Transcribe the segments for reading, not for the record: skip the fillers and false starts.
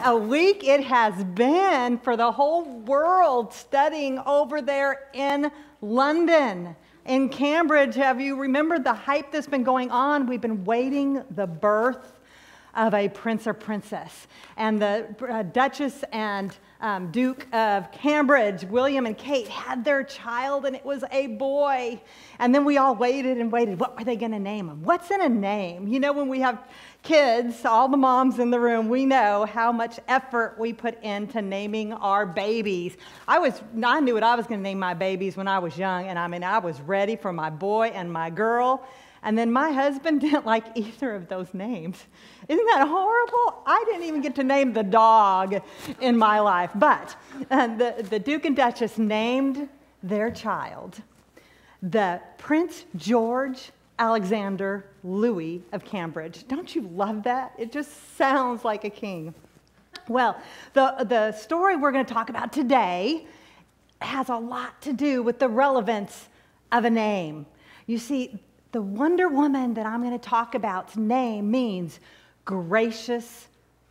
A week it has been for the whole world studying over there in London. In Cambridge, have you remembered the hype that's been going on? We've been waiting the birth of a prince or princess. And the Duchess and Duke of Cambridge, William and Kate, had their child, and it was a boy. And then we all waited and waited. What were they going to name him? What's in a name? You know, when we have kids, all the moms in the room, we know how much effort we put into naming our babies. I knew what I was going to name my babies when I was young, and I was ready for my boy and my girl. And then my husband didn't like either of those names. Isn't that horrible? I didn't even get to name the dog in my life. But the Duke and Duchess named their child the Prince George Alexander Louis of Cambridge. Don't you love that? It just sounds like a king. Well, the story we're going to talk about today has a lot to do with the relevance of a name. You see, the Wonder Woman that I'm going to talk about's name means gracious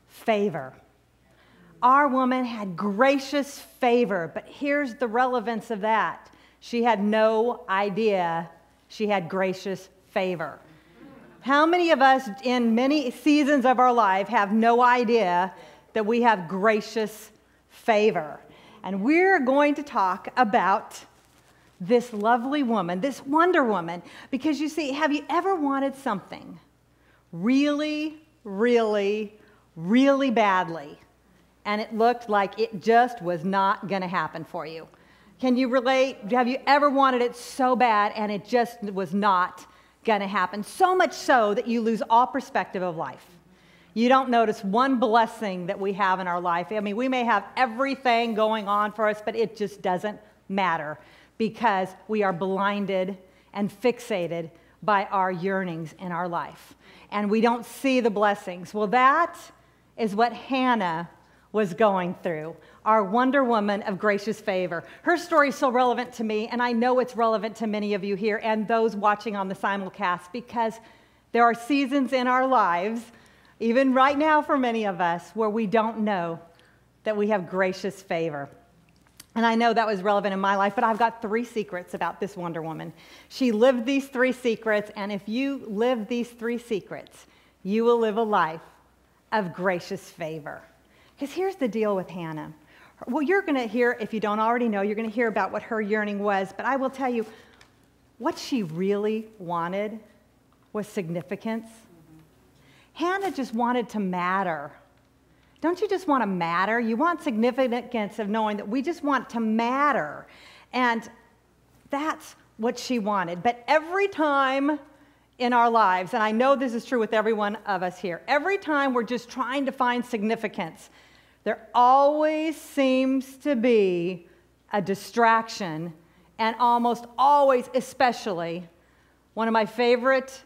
favor. Our woman had gracious favor, but here's the relevance of that. She had no idea she had gracious favor. How many of us in many seasons of our life have no idea that we have gracious favor? And we're going to talk about this lovely woman, this Wonder Woman, because you see, have you ever wanted something really, really, really badly, and it looked like it just was not going to happen for you? Can you relate? Have you ever wanted it so bad and it just was not going to happen? So much so that you lose all perspective of life. You don't notice one blessing that we have in our life. I mean, we may have everything going on for us, but it just doesn't matter, because we are blinded and fixated by our yearnings in our life. And we don't see the blessings. Well, that is what Hannah was going through, our Wonder Woman of gracious favor. Her story is so relevant to me, and I know it's relevant to many of you here and those watching on the simulcast, because there are seasons in our lives, even right now for many of us, where we don't know that we have gracious favor. And I know that was relevant in my life, but I've got 3 secrets about this Wonder Woman. She lived these 3 secrets, and if you live these 3 secrets, you will live a life of gracious favor. Because here's the deal with Hannah. Well, you're going to hear, if you don't already know, you're going to hear about what her yearning was, but I will tell you, what she really wanted was significance. Hannah just wanted to matter. Don't you just want to matter? You want significance of knowing that we just want to matter. And that's what she wanted. But every time in our lives, and I know this is true with every one of us here, every time we're just trying to find significance, there always seems to be a distraction, and almost always, especially, one of my favorite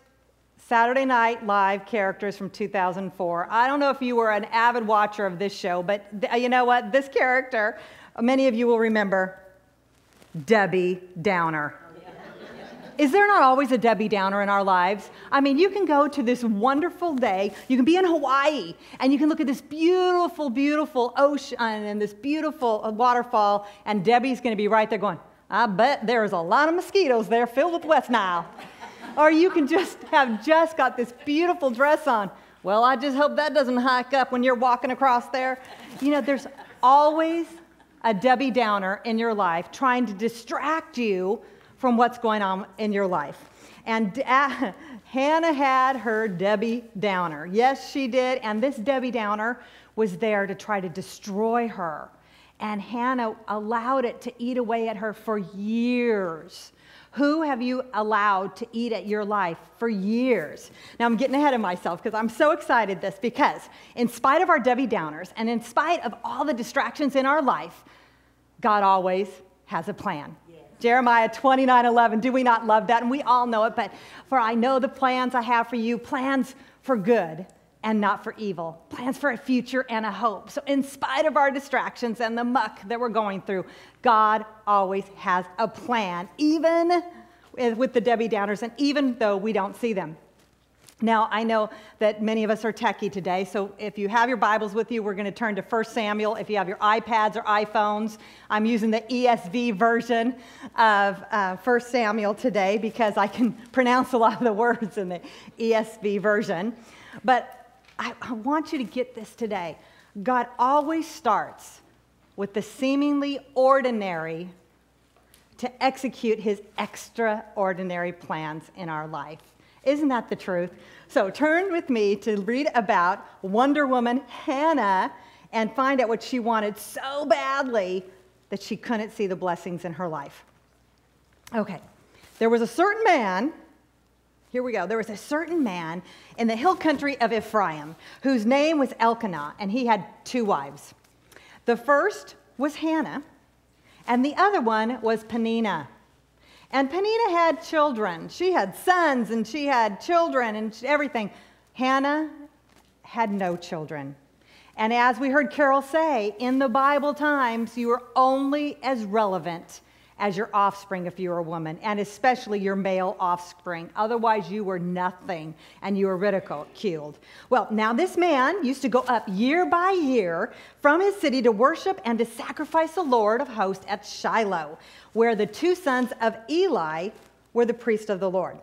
Saturday Night Live characters from 2004. I don't know if you were an avid watcher of this show, but you know what? This character, many of you will remember, Debbie Downer. Is there not always a Debbie Downer in our lives? I mean, you can go to this wonderful day, you can be in Hawaii, and you can look at this beautiful, beautiful ocean and this beautiful waterfall, and Debbie's going to be right there going, I bet there's a lot of mosquitoes there filled with West Nile. Or you can just have got this beautiful dress on. Well, I just hope that doesn't hike up when you're walking across there. You know, there's always a Debbie Downer in your life trying to distract you from what's going on in your life. And Hannah had her Debbie Downer. Yes, she did. And this Debbie Downer was there to try to destroy her. And Hannah allowed it to eat away at her for years. Who have you allowed to eat at your life for years? Now, I'm getting ahead of myself because I'm so excited because in spite of our Debbie Downers and in spite of all the distractions in our life, God always has a plan. Yes. Jeremiah 29:11, do we not love that? And we all know it, but for I know the plans I have for you, plans for good and not for evil, plans for a future and a hope. So in spite of our distractions and the muck that we're going through, God always has a plan, even with the Debbie Downers and even though we don't see them. Now, I know that many of us are techie today, so if you have your Bibles with you, we're going to turn to 1 Samuel. If you have your iPads or iPhones, I'm using the ESV version of 1 Samuel today because I can pronounce a lot of the words in the ESV version. But I want you to get this today. God always starts with the seemingly ordinary to execute his extraordinary plans in our life. Isn't that the truth? So turn with me to read about Wonder Woman Hannah and find out what she wanted so badly that she couldn't see the blessings in her life. Okay, there was a certain man, here we go, there was a certain man in the hill country of Ephraim whose name was Elkanah, and he had 2 wives. The first was Hannah, and the other one was Peninnah. And Peninnah had children. She had sons, and she had children, and everything. Hannah had no children. And as we heard Carol say, in the Bible times, you are only as relevant as your offspring if you're a woman, and especially your male offspring. Otherwise, you were nothing, and you were ridiculed. Well, now this man used to go up year by year from his city to worship and to sacrifice the Lord of hosts at Shiloh, where the 2 sons of Eli were the priests of the Lord.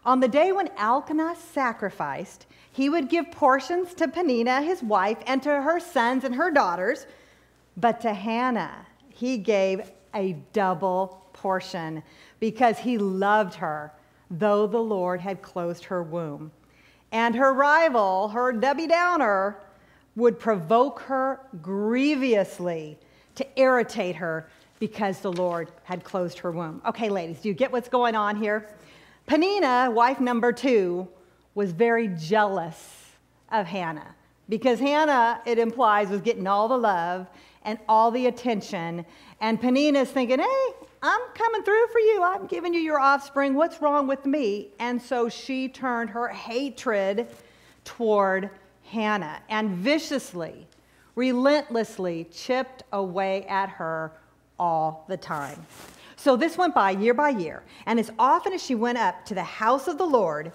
On the day when Elkanah sacrificed, he would give portions to Peninnah, his wife, and to her sons and her daughters, but to Hannah he gave a double portion because he loved her, though the Lord had closed her womb. And her rival, her Debbie Downer, would provoke her grievously to irritate her because the Lord had closed her womb. Okay, ladies, do you get what's going on here? Peninnah, wife number 2, was very jealous of Hannah because Hannah, it implies, was getting all the love and all the attention. And Peninnah's thinking, hey, I'm coming through for you. I'm giving you your offspring. What's wrong with me? And so she turned her hatred toward Hannah and viciously, relentlessly chipped away at her all the time. So this went by year, and as often as she went up to the house of the Lord,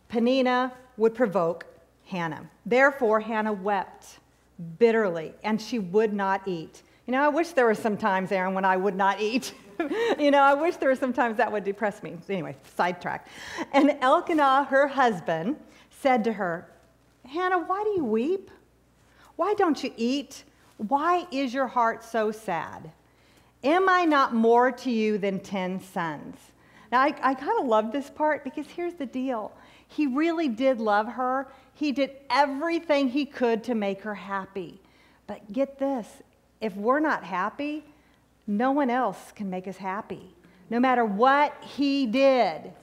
Peninnah would provoke Hannah. Therefore, Hannah wept bitterly, and she would not eat. You know, I wish there were some times, Aaron, when I would not eat. You know, I wish there were some times that would depress me. Anyway, sidetrack. And Elkanah, her husband, said to her, Hannah, why do you weep? Why don't you eat? Why is your heart so sad? Am I not more to you than 10 sons? Now, I kind of love this part because here's the deal. He really did love her. He did everything he could to make her happy. But get this, if we're not happy, no one else can make us happy. No matter what he did,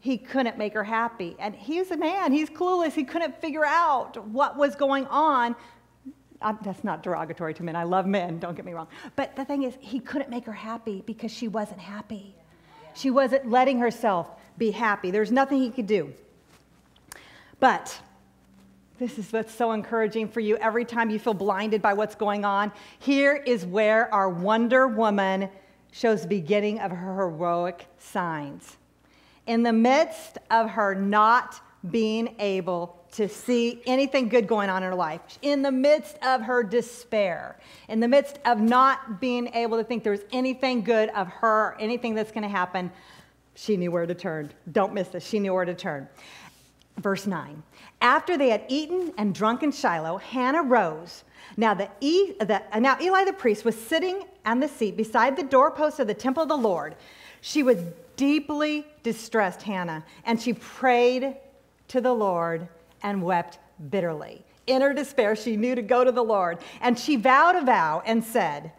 he couldn't make her happy. And he's a man, he's clueless. He couldn't figure out what was going on. That's not derogatory to men. I love men, don't get me wrong. But the thing is, he couldn't make her happy because she wasn't happy. She wasn't letting herself be happy. There's nothing he could do. But this is what's so encouraging for you every time you feel blinded by what's going on. Here is where our Wonder Woman shows the beginning of her heroic signs. In the midst of her not being able to see anything good going on in her life, in the midst of her despair, in the midst of not being able to think there was anything good of her, anything that's going to happen, she knew where to turn. Don't miss this. She knew where to turn. Verse 9. After they had eaten and drunk in Shiloh, Hannah rose. Now Eli the priest was sitting on the seat beside the doorpost of the temple of the Lord. She was deeply distressed, Hannah, and she prayed to the Lord and wept bitterly. In her despair, she knew to go to the Lord. And she vowed a vow and said,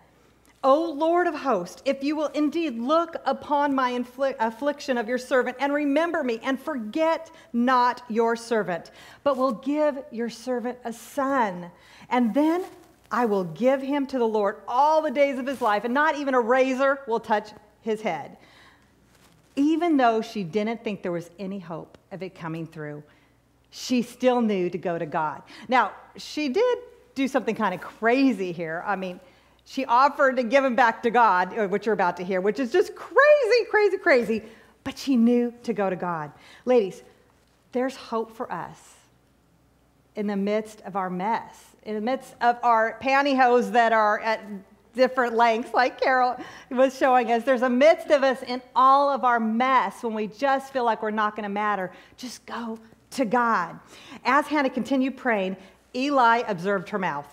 O Lord of hosts, if you will indeed look upon my affliction of your servant and remember me and forget not your servant, but will give your servant a son, and then I will give him to the Lord all the days of his life, and not even a razor will touch his head. Even though she didn't think there was any hope of it coming through, she still knew to go to God. Now, she did do something kind of crazy here. I mean, she offered to give him back to God, which you're about to hear, which is just crazy, crazy, crazy. But she knew to go to God. Ladies, there's hope for us in the midst of our mess, in the midst of our pantyhose that are at different lengths, like Carol was showing us. There's a midst of us in all of our mess when we just feel like we're not going to matter. Just go to God. As Hannah continued praying, Eli observed her mouth.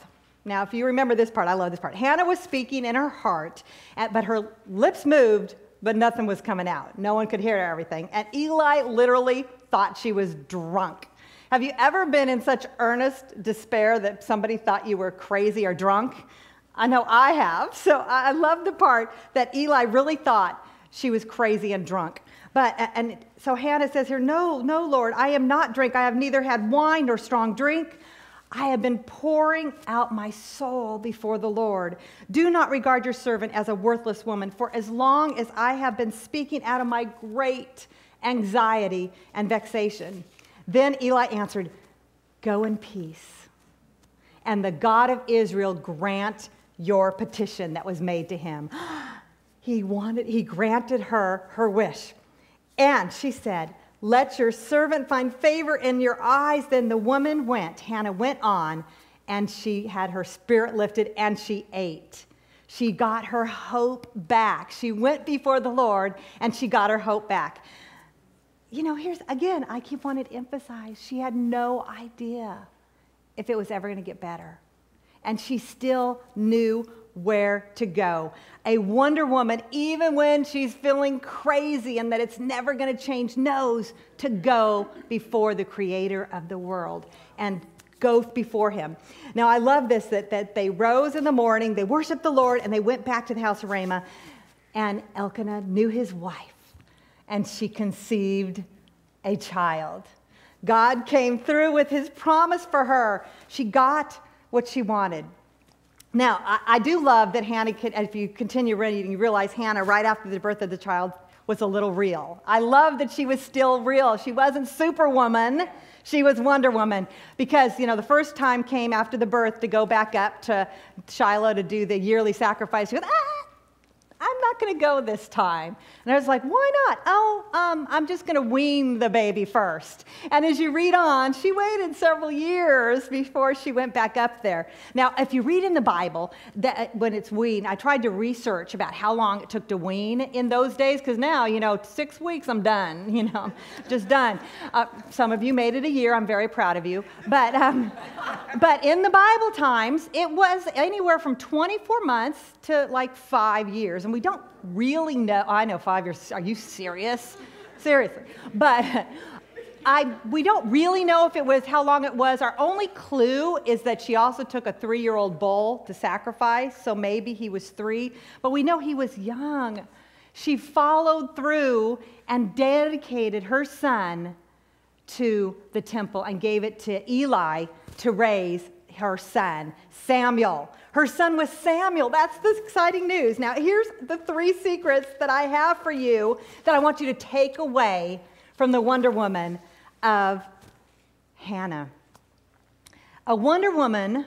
Now, if you remember this part, I love this part. Hannah was speaking in her heart, but her lips moved, but nothing was coming out. No one could hear everything. And Eli literally thought she was drunk. Have you ever been in such earnest despair that somebody thought you were crazy or drunk? I know I have. So I love the part that Eli really thought she was crazy and drunk. And so Hannah says here, no, Lord, I am not drunk. I have neither had wine nor strong drink. I have been pouring out my soul before the Lord. Do not regard your servant as a worthless woman, for as long as I have been speaking out of my great anxiety and vexation. Then Eli answered, go in peace, and the God of Israel grant your petition that was made to him. He granted her wish. And she said, let your servant find favor in your eyes. Then the woman went. Hannah went on, and she had her spirit lifted, and she ate. She got her hope back. She went before the Lord, and she got her hope back. You know, here's, again, I keep wanting to emphasize, she had no idea if it was ever going to get better. And she still knew where to go. A Wonder Woman, even when she's feeling crazy and that it's never going to change, knows to go before the Creator of the world and go before Him. Now, I love this, that they rose in the morning, they worshiped the Lord, and they went back to the house of Ramah, and Elkanah knew his wife, and she conceived a child. God came through with His promise for her. She got what she wanted. Now, I do love that Hannah, if you continue reading, you realize Hannah, right after the birth of the child, was a little real. I love that she was still real. She wasn't Superwoman. She was Wonder Woman. Because, you know, the first time came after the birth to go back up to Shiloh to do the yearly sacrifice. She goes, I'm not going to go this time. And I was like, why not? I'm just going to wean the baby first. And as you read on, she waited several years before she went back up there. Now, if you read in the Bible, that when it's weaned, I tried to research about how long it took to wean in those days, because now, 6 weeks, I'm done, just done. Some of you made it a year. I'm very proud of you. But in the Bible times, it was anywhere from 24 months to like 5 years. And we don't really know. I know 5 years. Are you serious? Seriously. But we don't really know if it was how long it was. Our only clue is that she also took a 3-year-old bull to sacrifice. So maybe he was 3. But we know he was young. She followed through and dedicated her son to the temple and gave it to Eli to raise her son, Samuel. Her son was Samuel. That's the exciting news. Now, here's the 3 secrets that I have for you that I want you to take away from the Wonder Woman of Hannah. A Wonder Woman,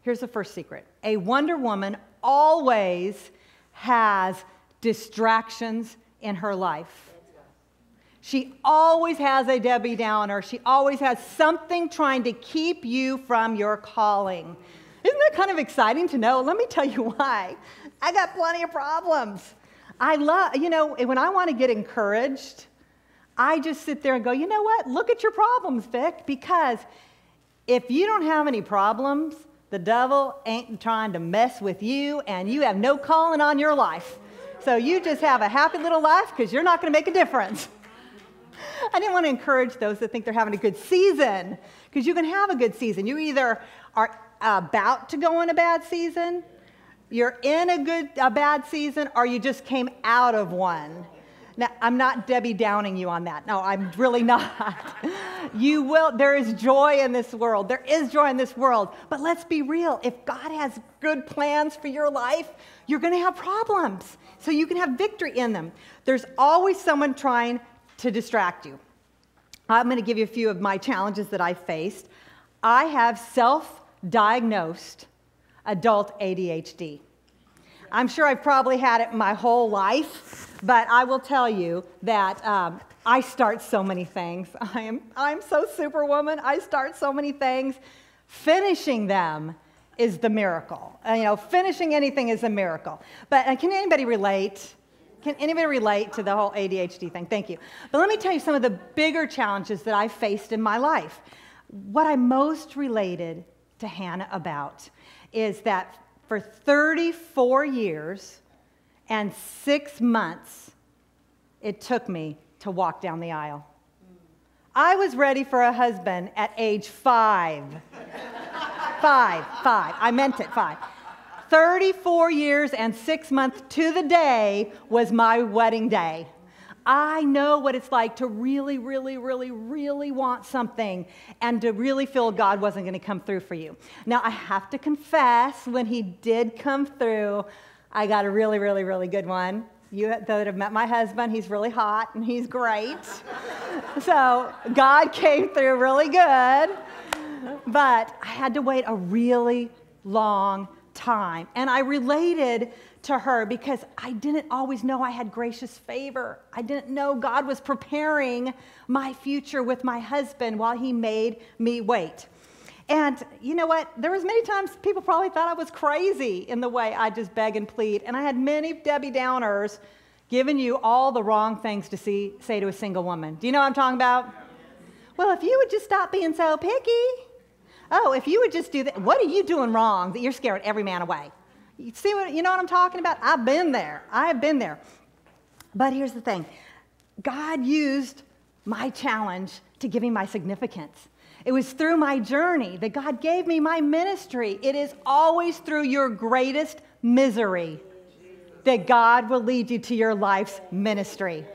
here's the first secret. A Wonder Woman always has distractions in her life. She always has a Debbie Downer. She always has something trying to keep you from your calling. Isn't that kind of exciting to know? Let me tell you why. I got plenty of problems. I love, when I want to get encouraged, I just sit there and go, you know what? Look at your problems, Vic, because if you don't have any problems, the devil ain't trying to mess with you, and you have no calling on your life. So you just have a happy little life because you're not going to make a difference. I didn't want to encourage those that think they're having a good season, because you can have a good season. You either are about to go in a bad season, you're in a bad season, or you just came out of one. Now, I'm not Debbie Downing you on that. No, I'm really not. There is joy in this world. There is joy in this world. But let's be real. If God has good plans for your life, you're going to have problems. So you can have victory in them. There's always someone trying to distract you. I'm going to give you a few of my challenges that I faced. I have self-diagnosed adult ADHD. I'm sure I've probably had it my whole life, but I will tell you that I start so many things. I'm so superwoman. I start so many things. Finishing them is the miracle. Finishing anything is a miracle. But can anybody relate? Can anybody relate to the whole ADHD thing? Thank you. But let me tell you some of the bigger challenges that I faced in my life. What I most related to Hannah about is that for 34 years and 6 months, it took me to walk down the aisle. I was ready for a husband at age 5. Five. I meant it, 5. 34 years and 6 months to the day was my wedding day. I know what it's like to really, really, really, really want something and to really feel God wasn't going to come through for you. Now, I have to confess, when he did come through, I got a really, really, really good one. You that have met my husband, he's really hot and he's great. So God came through really good, but I had to wait a really long time. And I related to her because I didn't always know I had gracious favor. I didn't know God was preparing my future with my husband while he made me wait. And you know what? There was many times people probably thought I was crazy in the way I just beg and plead. And I had many Debbie Downers giving you all the wrong things to say to a single woman. Do you know what I'm talking about? Well, if you would just stop being so picky. Oh, if you would just do that. What are you doing wrong that you're scaring every man away? You know what I'm talking about? I've been there. I have been there. But here's the thing. God used my challenge to give me my significance. It was through my journey that God gave me my ministry. It is always through your greatest misery that God will lead you to your life's ministry.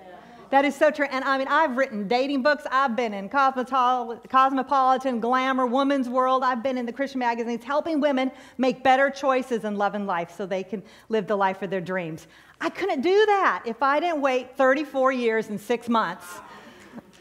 That is so true. And I mean, I've written dating books. I've been in Cosmopolitan, Glamour, Woman's World. I've been in the Christian magazines helping women make better choices in love and life so they can live the life of their dreams. I couldn't do that if I didn't wait 34 years and 6 months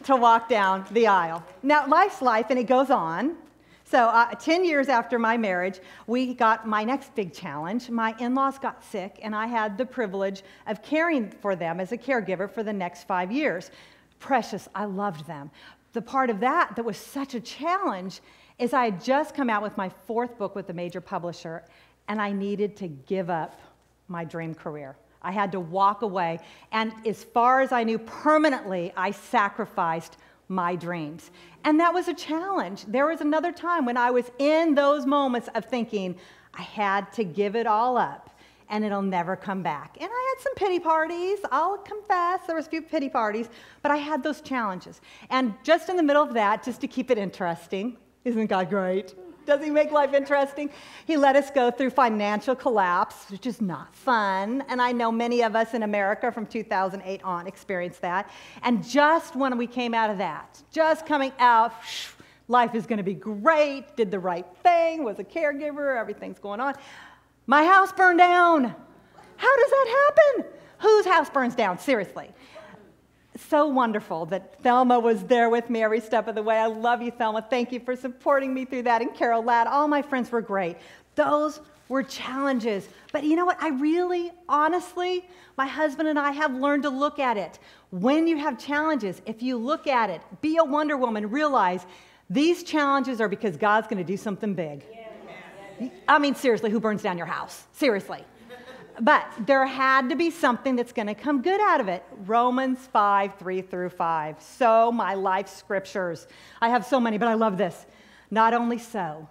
to walk down the aisle. Now, life's life, and it goes on. So 10 years after my marriage, we got my next big challenge. My in-laws got sick, and I had the privilege of caring for them as a caregiver for the next 5 years. Precious, I loved them. The part of that was such a challenge is I had just come out with my 4th book with a major publisher, and I needed to give up my dream career. I had to walk away, and as far as I knew, permanently, I sacrificed my dreams. And that was a challenge. There was another time when I was in those moments of thinking, I had to give it all up, and it'll never come back. And I had some pity parties. I'll confess, there was a few pity parties, but I had those challenges. And just in the middle of that, just to keep it interesting, isn't God great? Does he make life interesting? He let us go through financial collapse, which is not fun. And I know many of us in America from 2008 on experienced that. And just when we came out of that, just coming out, life is going to be great, did the right thing, was a caregiver, everything's going on. My house burned down. How does that happen? Whose house burns down? Seriously. So wonderful that Thelma was there with me every step of the way. I love you, Thelma. Thank you for supporting me through that. And Carol Ladd, all my friends were great. Those were challenges. But you know what? I really, honestly, my husband and I have learned to look at it. When you have challenges, if you look at it, be a Wonder Woman, realize these challenges are because God's going to do something big. I mean, seriously, who burns down your house? Seriously. But there had to be something that's going to come good out of it. Romans 5:3-5. So my life scriptures. I have so many, but I love this. Not only so,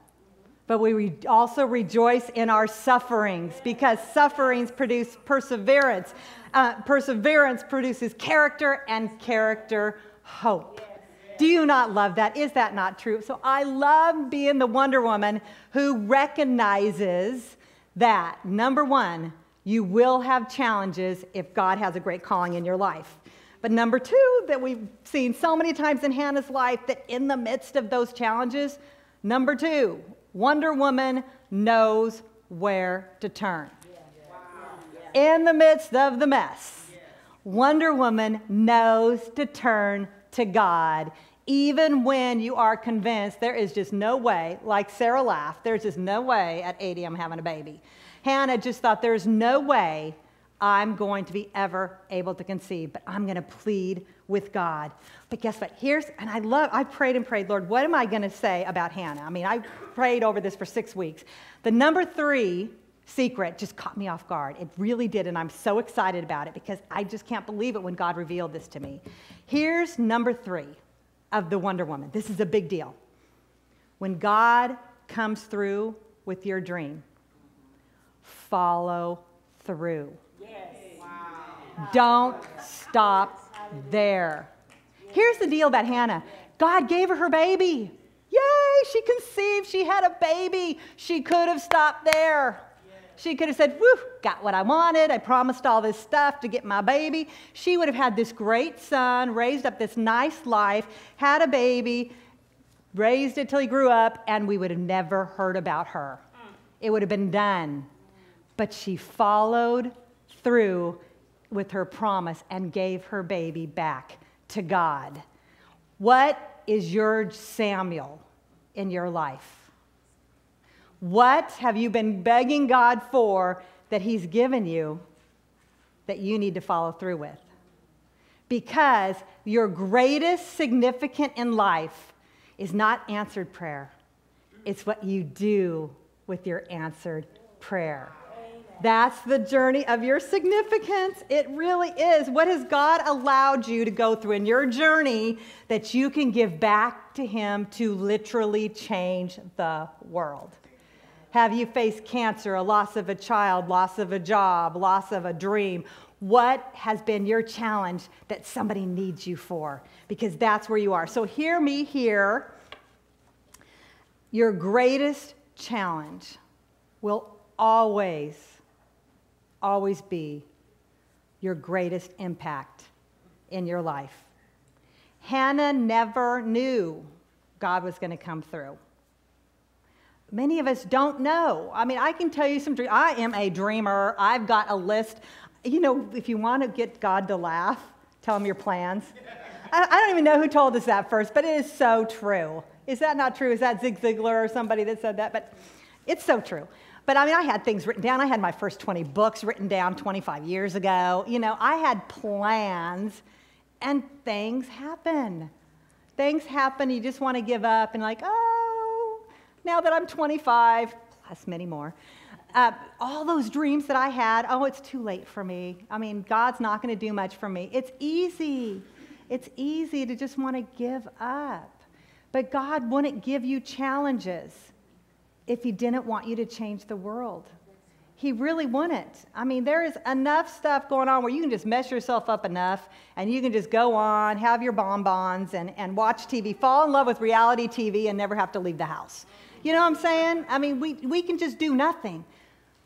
but we also rejoice in our sufferings because sufferings produce perseverance. Perseverance produces character, and character, hope. Do you not love that? Is that not true? So I love being the Wonder Woman who recognizes that, number one, you will have challenges if God has a great calling in your life. But number two, that we've seen so many times in Hannah's life, that in the midst of those challenges, number two, Wonder Woman knows where to turn. In the midst of the mess, Wonder Woman knows to turn to God Even when you are convinced there is just no way, like Sarah laughed, there's just no way at 80 I'm having a baby. Hannah just thought there's no way I'm going to be ever able to conceive, but I'm going to plead with God. But guess what? I prayed and prayed, Lord, what am I going to say about Hannah? I mean, I prayed over this for 6 weeks. The number 3 secret just caught me off guard. It really did, and I'm so excited about it because I just can't believe it when God revealed this to me. Here's number 3 of the Wonder Woman. This is a big deal. When God comes through with your dream, follow through. Yes. Wow. Don't stop there. Here's the deal about Hannah. God gave her baby. Yay, she conceived. She had a baby. She could have stopped there. She could have said, whew, got what I wanted. I promised all this stuff to get my baby. She would have had this great son, raised up this nice life, had a baby, raised it till he grew up, and we would have never heard about her. It would have been done. But she followed through with her promise and gave her baby back to God. What is your Samuel in your life? What have you been begging God for that he's given you that you need to follow through with? Because your greatest significance in life is not answered prayer. It's what you do with your answered prayer. That's the journey of your significance. It really is. What has God allowed you to go through in your journey that you can give back to him to literally change the world? Have you faced cancer, a loss of a child, loss of a job, loss of a dream? What has been your challenge that somebody needs you for? Because that's where you are. So hear me here. Your greatest challenge will always be your greatest impact in your life. Hannah never knew God was going to come through. Many of us don't know. I mean, I can tell you some dreams. I am a dreamer. I've got a list. You know, if you want to get God to laugh, tell him your plans. I don't even know who told us that first, but it is so true. Is that not true? Is that Zig Ziglar or somebody that said that? But it's so true. But I mean, I had things written down. I had my first 20 books written down 25 years ago. You know, I had plans, and things happen. Things happen. You just want to give up and like, oh, now that I'm 25, plus many more, all those dreams that I had, oh, it's too late for me. I mean, God's not going to do much for me. It's easy. It's easy to just want to give up. But God wouldn't give you challenges if he didn't want you to change the world. He really wouldn't. I mean, there is enough stuff going on where you can just mess yourself up enough and you can just go on, have your bonbons and watch TV, fall in love with reality TV and never have to leave the house. You know what I'm saying? I mean, we can just do nothing.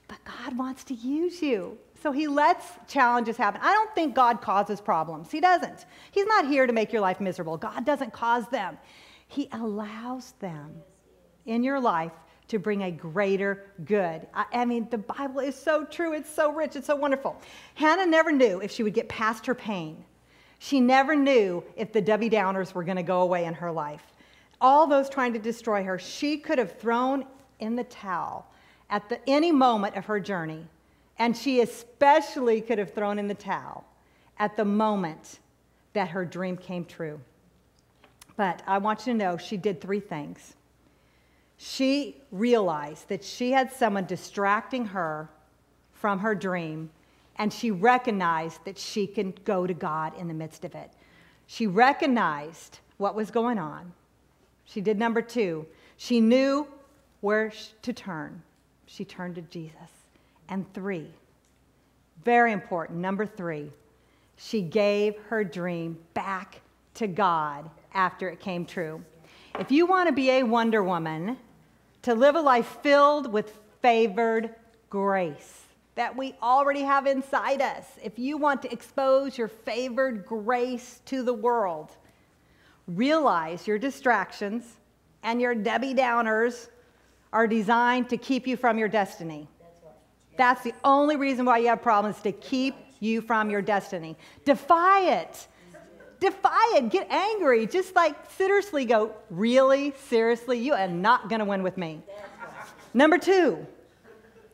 But God wants to use you. So he lets challenges happen. I don't think God causes problems. He doesn't. He's not here to make your life miserable. God doesn't cause them. He allows them in your life to bring a greater good. I mean, the Bible is so true. It's so rich. It's so wonderful. Hannah never knew if she would get past her pain. She never knew if the Debbie Downers were going to go away in her life. All those trying to destroy her, she could have thrown in the towel at any moment of her journey. And she especially could have thrown in the towel at the moment that her dream came true. But I want you to know she did 3 things. She realized that she had someone distracting her from her dream, and she recognized that she can go to God in the midst of it. She recognized what was going on. She did number 2. She knew where to turn. She turned to Jesus. And 3, very important, number 3, she gave her dream back to God after it came true. If you want to be a Wonder Woman, to live a life filled with favored grace that we already have inside us, if you want to expose your favored grace to the world, realize your distractions and your Debbie Downers are designed to keep you from your destiny. That's the only reason why you have problems, to keep you from your destiny. Defy it. defy it, get angry. Just like seriously go, really, seriously, you are not going to win with me. Number 2,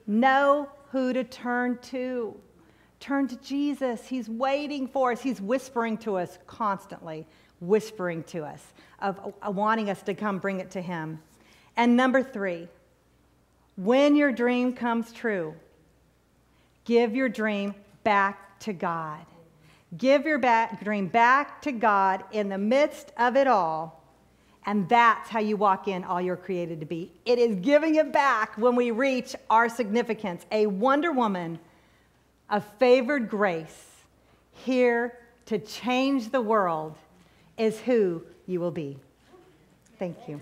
know who to turn to. Turn to Jesus. He's waiting for us. He's whispering to us constantly, whispering to us, of wanting us to come bring it to him. And number 3, when your dream comes true, give your dream back to God. Give your dream back to God in the midst of it all, and that's how you walk in all you're created to be. It is giving it back when we reach our significance. A Wonder Woman of favored grace, here to change the world, is who you will be. Thank you.